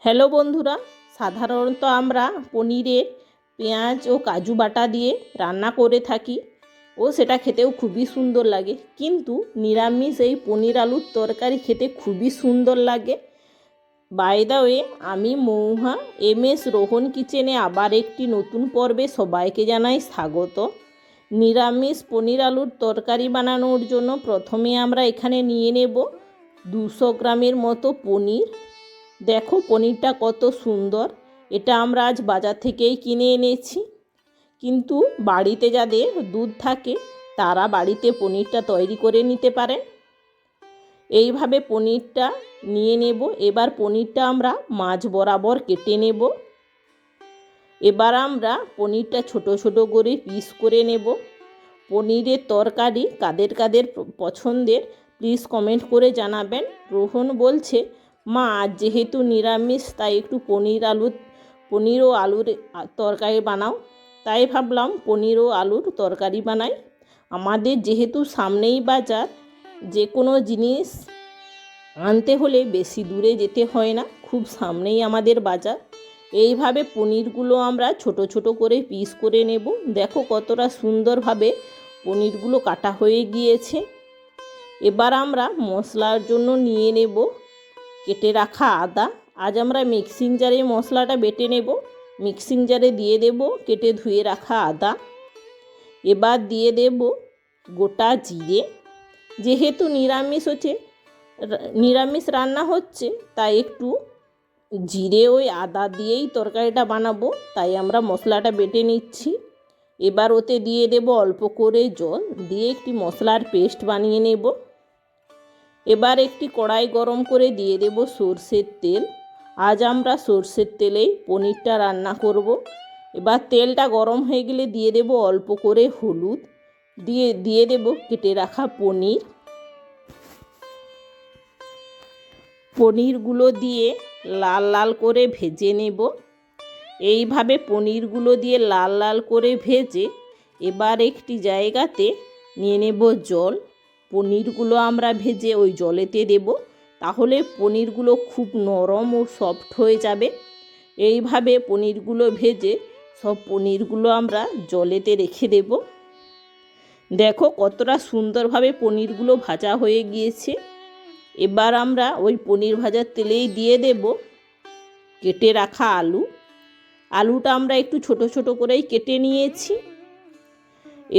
Hello বন্ধুরা, সাধারণত আমরা পনিরের পেঁয়াজ ও কাজু বাটা দিয়ে রান্না করে থাকি ও সেটা খেতেও খুবই সুন্দর লাগে। কিন্তু নিরামিষ এই পনির আলুর তরকারি খেতে খুবই সুন্দর লাগে। বাই দ্য ওয়ে, আমি মৌহা MS রোহন কিচেনে আবার একটি নতুন পর্বে সবাইকে জানাই স্বাগত। নিরামিষ পনির আলুর তরকারি বানানোর জন্য প্রথমে আমরা এখানে নিয়ে নেব 200 গ্রামের মতো পনির। দেখো পনিরটা কত সুন্দর। এটা আমরা আজ বাজার থেকেই কিনে এনেছি, কিন্তু বাড়িতে যাদের দুধ থাকে তারা বাড়িতে পনিরটা তৈরি করে নিতে পারেন। এইভাবে পনিরটা নিয়ে নেব। এবার পনিরটা আমরা মাঝ বরাবর কেটে নেব। এবার আমরা পনিরটা ছোট ছোট করে পিস করে নেব। পনিরের তরকারি কাদের কাদের পছন্দের প্লিজ কমেন্ট করে জানাবেন। রোহন বলছে, মা আজ যেহেতু নিরামিষ তাই একটু পনির ও আলুর তরকারি বানাও। তাই ভাবলাম পনির ও আলুর তরকারি বানাই। আমাদের যেহেতু সামনেই বাজার, যে কোনো জিনিস আনতে হলে বেশি দূরে যেতে হয় না, খুব সামনেই আমাদের বাজার। এইভাবে পনিরগুলো আমরা ছোট ছোট করে পিস করে নেব। দেখো কতটা সুন্দরভাবে পনিরগুলো কাটা হয়ে গিয়েছে। এবার আমরা মশলার জন্য নিয়ে নেব কেটে রাখা আদা। আজ আমরা মিক্সিং জারে মশলাটা বেটে নেব। মিক্সিং জারে দিয়ে দেব কেটে ধুয়ে রাখা আদা। এবার দিয়ে দেব গোটা জিরে। যেহেতু নিরামিষ রান্না হচ্ছে, তাই একটু জিরে ওই আদা দিয়েই তরকারিটা বানাবো, তাই আমরা মশলাটা বেটে নিচ্ছি। এবার ওতে দিয়ে দেব অল্প করে জল, দিয়ে একটি মশলার পেস্ট বানিয়ে নেব। এবার একটি কড়াই গরম করে দিয়ে দেব সরষের তেল। আজ আমরা সরষের তেলেই পনিরটা রান্না করব। এবার তেলটা গরম হয়ে গেলে দিয়ে দেব অল্প করে হলুদ, দিয়ে দেব কেটে রাখা পনিরগুলো দিয়ে লাল লাল করে ভেজে নেব। এইভাবে পনিরগুলো দিয়ে লাল লাল করে ভেজে এবার একটি জায়গাতে নিয়ে নেব জল। পনিরগুলো আমরা ভেজে ওই জলেতে দেব, তাহলে পনিরগুলো খুব নরম ও সফট হয়ে যাবে। এইভাবে পনিরগুলো ভেজে সব পনিরগুলো আমরা জলেতে রেখে দেব। দেখো কতটা সুন্দরভাবে পনিরগুলো ভাজা হয়ে গিয়েছে। এবার আমরা ওই পনির ভাজার তেলেই দিয়ে দেব কেটে রাখা আলুটা আমরা একটু ছোট ছোট করেই কেটে নিয়েছি।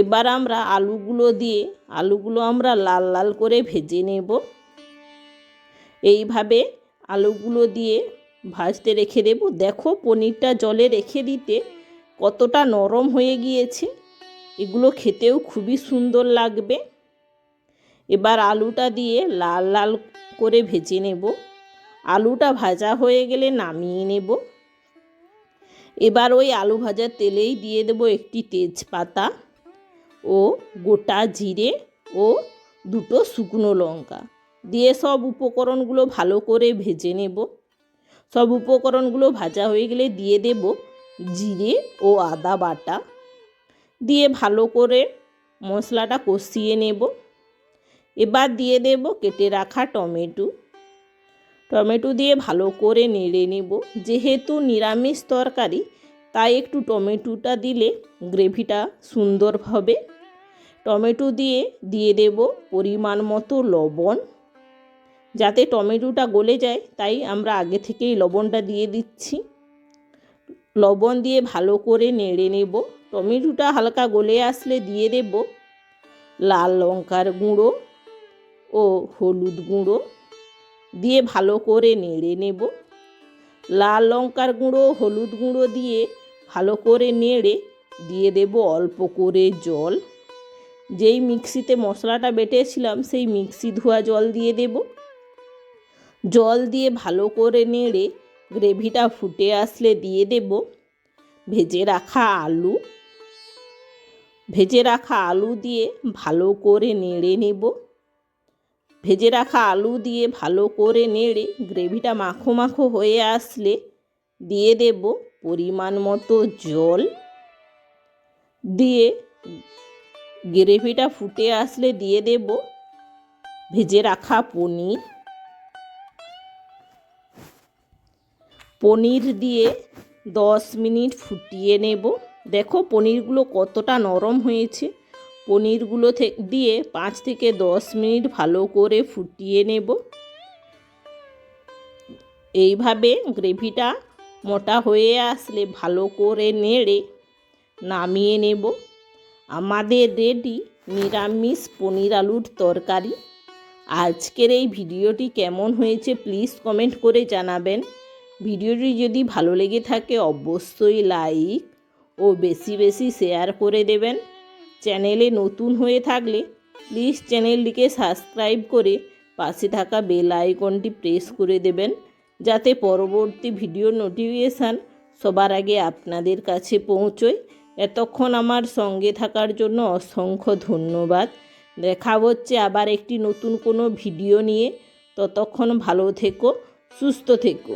এবার আমরা আলুগুলো আমরা লাল লাল করে ভেজে নেব। এইভাবে আলুগুলো দিয়ে ভাজতে রেখে দেব। দেখো পনিরটা জলে রেখে দিতে কতটা নরম হয়ে গিয়েছে। এগুলো খেতেও খুবই সুন্দর লাগবে। এবার আলুটা দিয়ে লাল লাল করে ভেজে নেব। আলুটা ভাজা হয়ে গেলে নামিয়ে নেব। এবার ওই আলু ভাজার তেলেই দিয়ে দেব একটি তেজপাতা ও গোটা জিরে ও 2টো শুকনো লঙ্কা, দিয়ে সব উপকরণগুলো ভালো করে ভেজে নেব। সব উপকরণগুলো ভাজা হয়ে গেলে দিয়ে দেব জিরে ও আদা বাটা, দিয়ে ভালো করে মশলাটা কষিয়ে নেব। এবার দিয়ে দেব কেটে রাখা টমেটো দিয়ে ভালো করে নেড়ে নেব। যেহেতু নিরামিষ তরকারি, তাই একটু টমেটোটা দিলে গ্রেভিটা সুন্দর হবে। টমেটো দিয়ে দেব পরিমাণ মতো লবণ, যাতে টমেটোটা গলে যায়, তাই আমরা আগে থেকেই লবণটা দিয়ে দিচ্ছি। লবণ দিয়ে ভালো করে নেড়ে নেব। টমেটোটা হালকা গলে আসলে দিয়ে দেব লাল লঙ্কার গুঁড়ো ও হলুদ গুঁড়ো, দিয়ে ভালো করে নেড়ে নেব। লাল লঙ্কার গুঁড়ো হলুদ গুঁড়ো দিয়ে ভালো করে নেড়ে দিয়ে দেব অল্প করে জল। যেই মিক্সিতে মশলাটা বেটেছিলাম সেই মিক্সি ধোয়া জল দিয়ে দেব। জল দিয়ে ভালো করে নেড়ে গ্রেভিটা ফুটে আসলে দিয়ে দেব ভেজে রাখা আলু দিয়ে ভালো করে নেড়ে নেব। ভেজে রাখা আলু দিয়ে ভালো করে নেড়ে গ্রেভিটা মাখো মাখো হয়ে আসলে দিয়ে দেব পরিমাণ মতো জল, দিয়ে গ্রেভিটা ফুটে আসলে দিয়ে দেব ভেজে রাখা পনির দিয়ে 10 মিনিট ফুটিয়ে নেব। দেখো পনিরগুলো কতটা নরম হয়েছে। পনিরগুলো দিয়ে 5 থেকে 10 মিনিট ভালো করে ফুটিয়ে নেব। এইভাবে গ্রেভিটা মোটা হয়ে আসলে ভালো করে নেড়ে নামিয়ে নেব। আমাদের রেডি নিরামিষ পনির আলুর তরকারি। আজকের এই ভিডিওটি কেমন হয়েছে প্লিজ কমেন্ট করে জানাবেন। ভিডিওটি যদি ভালো লেগে থাকে অবশ্যই লাইক ও বেশি বেশি শেয়ার করে দেবেন। চ্যানেলে নতুন হয়ে থাকলে প্লিজ চ্যানেলটিকে সাবস্ক্রাইব করে পাশে থাকা বেল আইকনটি প্রেস করে দেবেন, যাতে পরবর্তী ভিডিওর নোটিফিকেশান সবার আগে আপনাদের কাছে পৌঁছয়। এতক্ষণ আমার সঙ্গে থাকার জন্য অসংখ্য ধন্যবাদ। দেখা হচ্ছে আবার একটি নতুন কোনো ভিডিও নিয়ে। ততক্ষণ ভালো থেকো, সুস্থ থেকো।